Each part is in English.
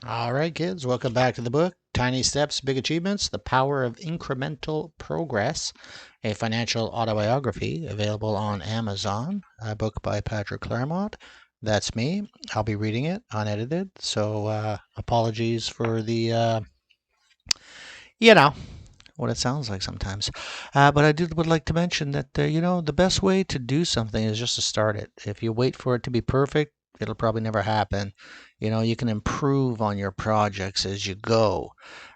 All right, kids, welcome back to the book Tiny Steps, Big Achievements The Power of Incremental Progress, a financial autobiography available on Amazon, a book by Patrick Claremont. That's me. I'll be reading it unedited, so apologies for the, you know, what it sounds like sometimes. But would like to mention that, the best way to do something is just to start it. If you wait for it to be perfect, it'll probably never happen. You can improve on your projects as you go.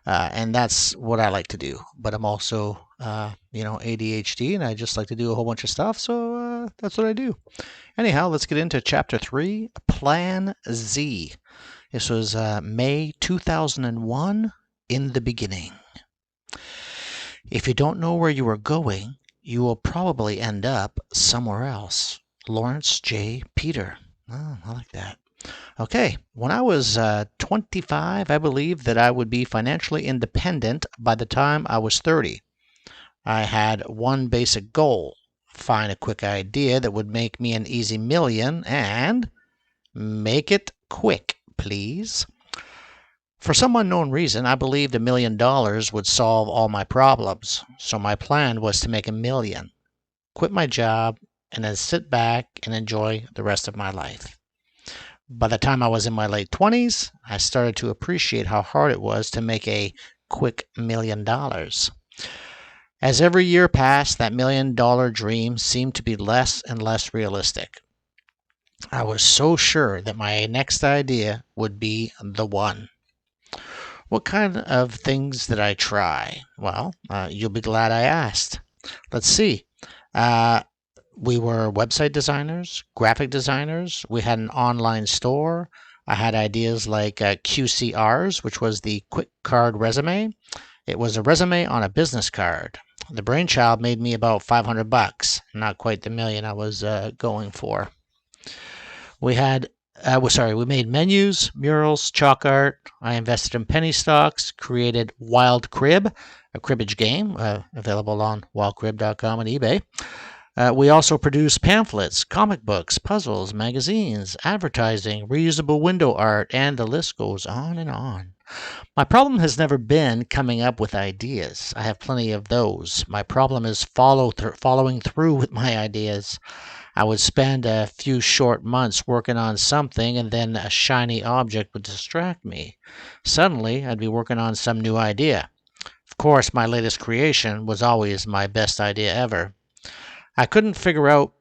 And that's what I like to do. But I'm also, ADHD, and I just like to do a whole bunch of stuff. So that's what I do. Anyhow, let's get into chapter 3, Plan Z. This was May 2001, in the beginning. If you don't know where you are going, you will probably end up somewhere else. Lawrence J. Peter. Oh, I like that. Okay, when I was 25, I believed that I would be financially independent by the time I was 30. I had one basic goal: find a quick idea that would make me an easy million and make it quick, please. For some unknown reason, I believed $1 million would solve all my problems, so my plan was to make a million, quit my job, and then sit back and enjoy the rest of my life. By the time I was in my late 20s, I started to appreciate how hard it was to make a quick $1 million. As every year passed, that $1 million dream seemed to be less and less realistic. I was so sure that my next idea would be the one. What kind of things did I try? Well, you'll be glad I asked. Let's see. Uh, we were website designers, graphic designers. We had an online store. I had ideas like QCRs, which was the quick card resume. It was a resume on a business card. The brainchild made me about $500, not quite the million I was going for. We made menus, murals, chalk art. I invested in penny stocks, created Wild Crib, a cribbage game available on wildcrib.com and eBay. We also produced pamphlets, comic books, puzzles, magazines, advertising, reusable window art, and the list goes on and on. My problem has never been coming up with ideas. I have plenty of those. My problem is following through with my ideas. I would spend a few short months working on something, and then a shiny object would distract me. Suddenly, I'd be working on some new idea. Of course, my latest creation was always my best idea ever. I couldn't figure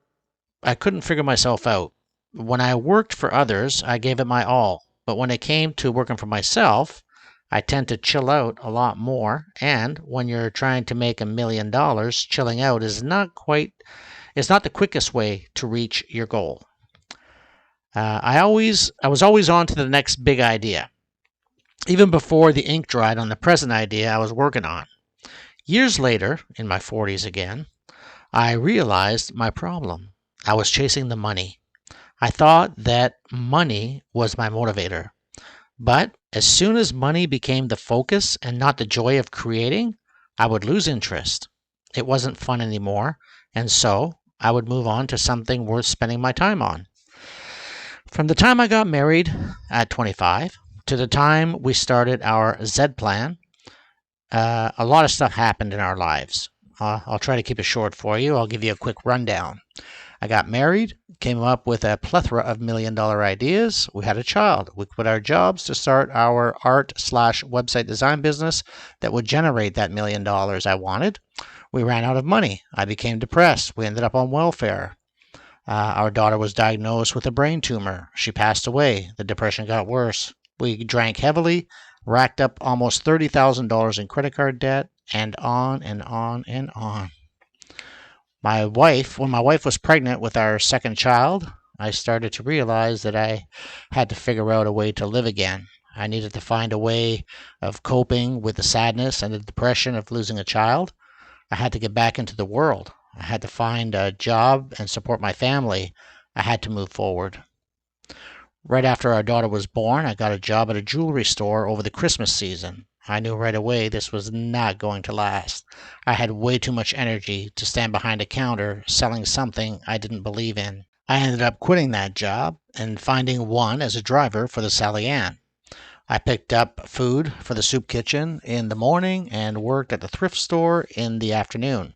myself out. When I worked for others, I gave it my all. But when it came to working for myself, I tend to chill out a lot more. And when you're trying to make $1 million, chilling out is not the quickest way to reach your goal. I was always on to the next big idea, even before the ink dried on the present idea I was working on. Years later, in my 40s again, I realized my problem. I was chasing the money. I thought that money was my motivator. But as soon as money became the focus and not the joy of creating, I would lose interest. It wasn't fun anymore, and so I would move on to something worth spending my time on. From the time I got married at 25 to the time we started our Z plan, a lot of stuff happened in our lives. I'll try to keep it short for you. I'll give you a quick rundown. I got married, came up with a plethora of $1 million ideas. We had a child. We quit our jobs to start our art/website design business that would generate that $1 million I wanted. We ran out of money. I became depressed. We ended up on welfare. Our daughter was diagnosed with a brain tumor. She passed away. The depression got worse. We drank heavily, racked up almost $30,000 in credit card debt, and on and on and on. When my wife was pregnant with our second child, I started to realize that I had to figure out a way to live again. I needed to find a way of coping with the sadness and the depression of losing a child. I had to get back into the world. I had to find a job and support my family. I had to move forward. Right after our daughter was born, I got a job at a jewelry store over the Christmas season. I knew right away this was not going to last. I had way too much energy to stand behind a counter selling something I didn't believe in. I ended up quitting that job and finding one as a driver for the Sally Ann. I picked up food for the soup kitchen in the morning and worked at the thrift store in the afternoon.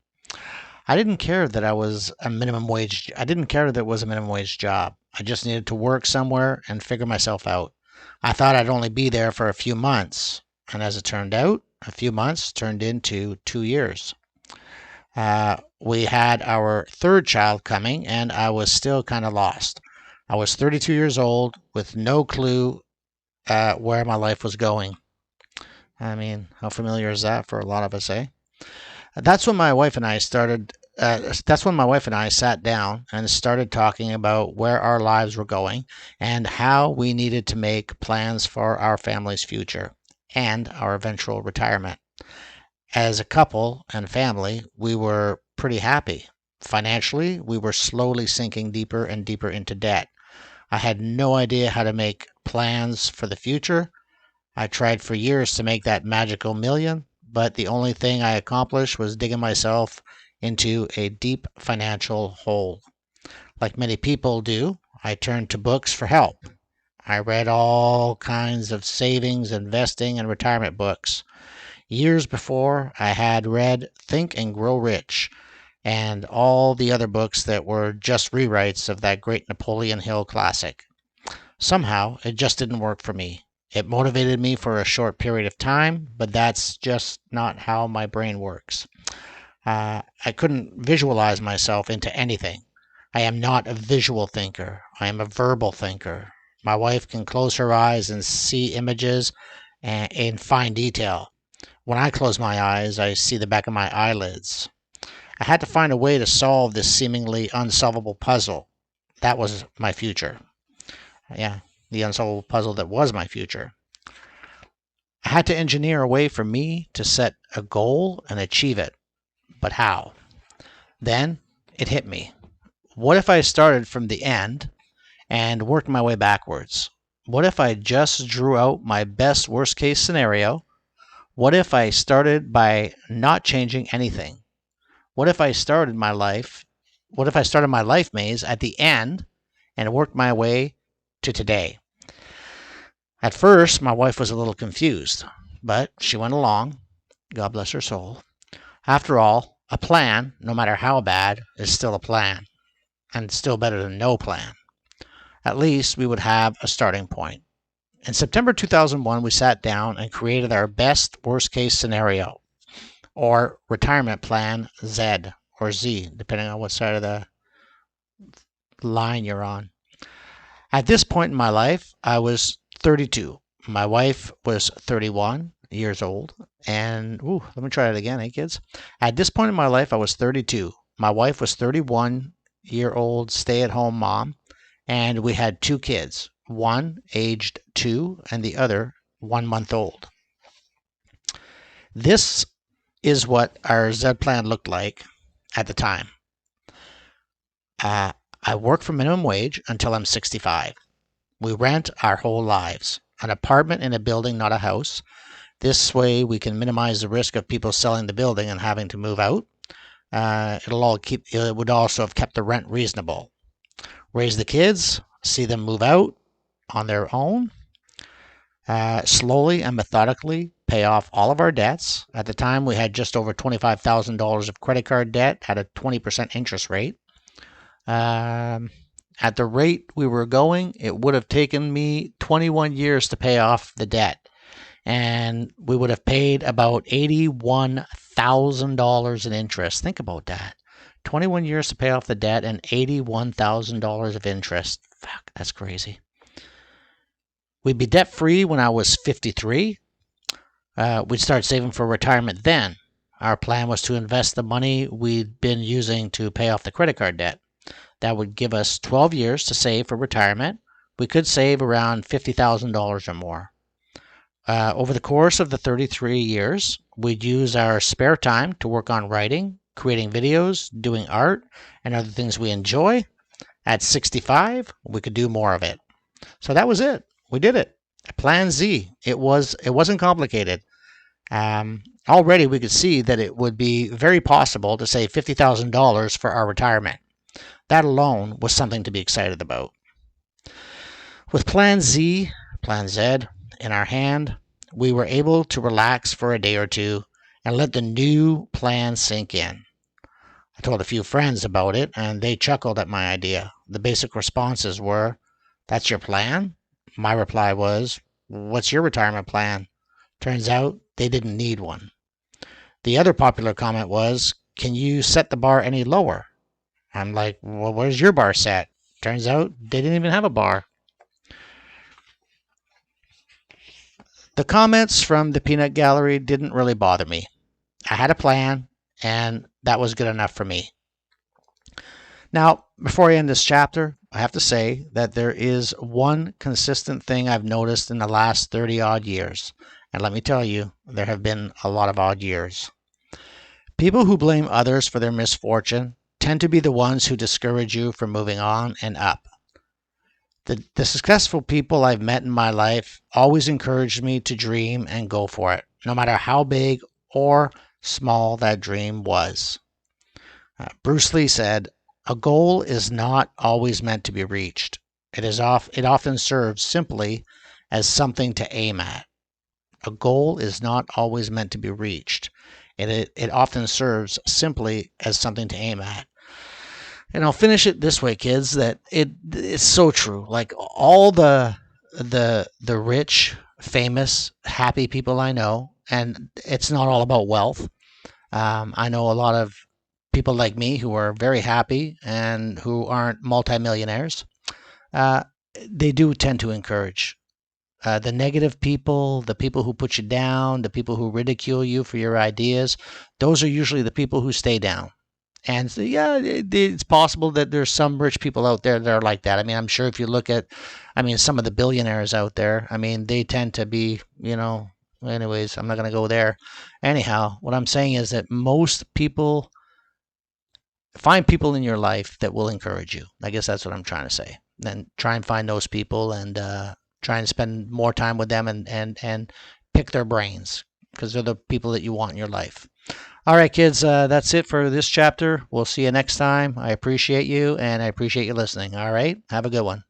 I didn't care that I was a minimum wage. I didn't care that it was a minimum wage job. I just needed to work somewhere and figure myself out. I thought I'd only be there for a few months, and as it turned out, a few months turned into 2 years. We had our third child coming, and I was still kind of lost. I was 32 years old with no clue where my life was going. I mean, how familiar is that for a lot of us, eh? That's when my wife and I started. That's when my wife and I sat down and started talking about where our lives were going and how we needed to make plans for our family's future and our eventual retirement. As a couple and family, we were pretty happy. Financially, we were slowly sinking deeper and deeper into debt. I had no idea how to make plans for the future. I tried for years to make that magical million, but the only thing I accomplished was digging myself into a deep financial hole. Like many people do, I turned to books for help. I read all kinds of savings, investing, and retirement books. Years before, I had read Think and Grow Rich and all the other books that were just rewrites of that great Napoleon Hill classic. Somehow, it just didn't work for me. It motivated me for a short period of time, but that's just not how my brain works. I couldn't visualize myself into anything. I am not a visual thinker. I am a verbal thinker. My wife can close her eyes and see images in fine detail. When I close my eyes, I see the back of my eyelids. I had to find a way to solve this seemingly unsolvable puzzle. That was my future. Yeah, the unsolvable puzzle that was my future. I had to engineer a way for me to set a goal and achieve it. But how? Then it hit me. What if I started from the end and worked my way backwards? What if I just drew out my best worst case scenario? What if I started by not changing anything? What if I started my life maze at the end and worked my way to today? At first, my wife was a little confused, but she went along. God bless her soul. After all, a plan, no matter how bad, is still a plan, and still better than no plan. At least we would have a starting point. In September 2001, we sat down and created our best worst-case scenario, or retirement plan Z, or Z, depending on what side of the line you're on. At this point in my life, I was 32. My wife was 31 years old. And, let me try it again, kids? At this point in my life, I was 32. My wife was 31-year-old stay-at-home mom. And we had 2 kids, one aged 2 and the other 1 month old. This is what our Z plan looked like at the time. I work for minimum wage until I'm 65. We rent our whole lives, an apartment in a building, not a house. This way we can minimize the risk of people selling the building and having to move out. It would also have kept the rent reasonable. Raise the kids, see them move out on their own. Slowly and methodically pay off all of our debts. At the time, we had just over $25,000 of credit card debt at a 20% interest rate. At the rate we were going, it would have taken me 21 years to pay off the debt. And we would have paid about $81,000 in interest. Think about that. 21 years to pay off the debt and $81,000 of interest. Fuck, that's crazy. We'd be debt-free when I was 53. We'd start saving for retirement then. Our plan was to invest the money we'd been using to pay off the credit card debt. That would give us 12 years to save for retirement. We could save around $50,000 or more. Over the course of the 33 years, we'd use our spare time to work on writing, creating videos, doing art, and other things we enjoy. At 65, we could do more of it. So that was it. We did it. Plan Z. It wasn't complicated. Already we could see that it would be very possible to save $50,000 for our retirement. That alone was something to be excited about. With Plan Z, in our hand, we were able to relax for a day or two and let the new plan sink in. I told a few friends about it, and they chuckled at my idea. The basic responses were, "That's your plan?" My reply was, "What's your retirement plan?" Turns out they didn't need one. The other popular comment was, "Can you set the bar any lower?" I'm like, "Well, where's your bar set?" Turns out they didn't even have a bar. The comments from the peanut gallery didn't really bother me. I had a plan, and that was good enough for me. Now, before I end this chapter, I have to say that there is one consistent thing I've noticed in the last 30 odd years. And let me tell you, there have been a lot of odd years. People who blame others for their misfortune tend to be the ones who discourage you from moving on and up. The successful people I've met in my life always encouraged me to dream and go for it, no matter how big or small that dream was. Bruce Lee said, "A goal is not always meant to be reached. It often serves simply as something to aim at." A goal is not always meant to be reached. It often serves simply as something to aim at. And I'll finish it this way, kids, that it's so true. Like all the rich, famous, happy people I know, and it's not all about wealth. I know a lot of people like me who are very happy and who aren't multimillionaires. They do tend to encourage. The negative people, the people who put you down, the people who ridicule you for your ideas, those are usually the people who stay down. And so, yeah, it's possible that there's some rich people out there that are like that. I mean, I'm sure if you look at, some of the billionaires out there, they tend to be, anyways, I'm not going to go there. Anyhow, what I'm saying is that most people find people in your life that will encourage you. I guess that's what I'm trying to say. Then try and find those people and try and spend more time with them and pick their brains because they're the people that you want in your life. All right, kids, that's it for this chapter. We'll see you next time. I appreciate you, and I appreciate you listening. All right, have a good one.